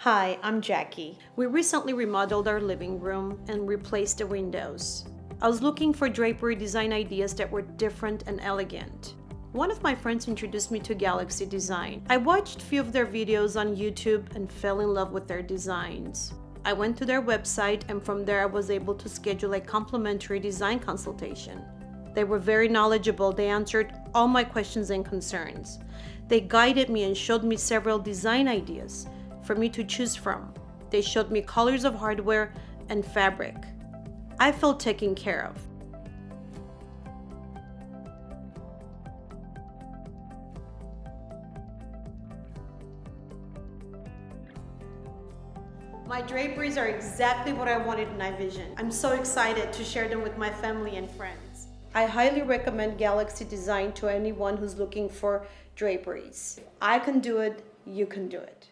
Hi, I'm Jackie. We recently remodeled our living room and replaced the windows. I was looking for drapery design ideas that were different and elegant. One of my friends introduced me to Galaxy Design. I watched a few of their videos on YouTube and fell in love with their designs. I went to their website and from there I was able to schedule a complimentary design consultation. They were very knowledgeable. They answered all my questions and concerns. They guided me and showed me several design ideas for me to choose from. They showed me colors of hardware and fabric. I felt taken care of. My draperies are exactly what I wanted and I envisioned. I'm so excited to share them with my family and friends. I highly recommend Galaxy Design to anyone who's looking for draperies. I can do it, you can do it.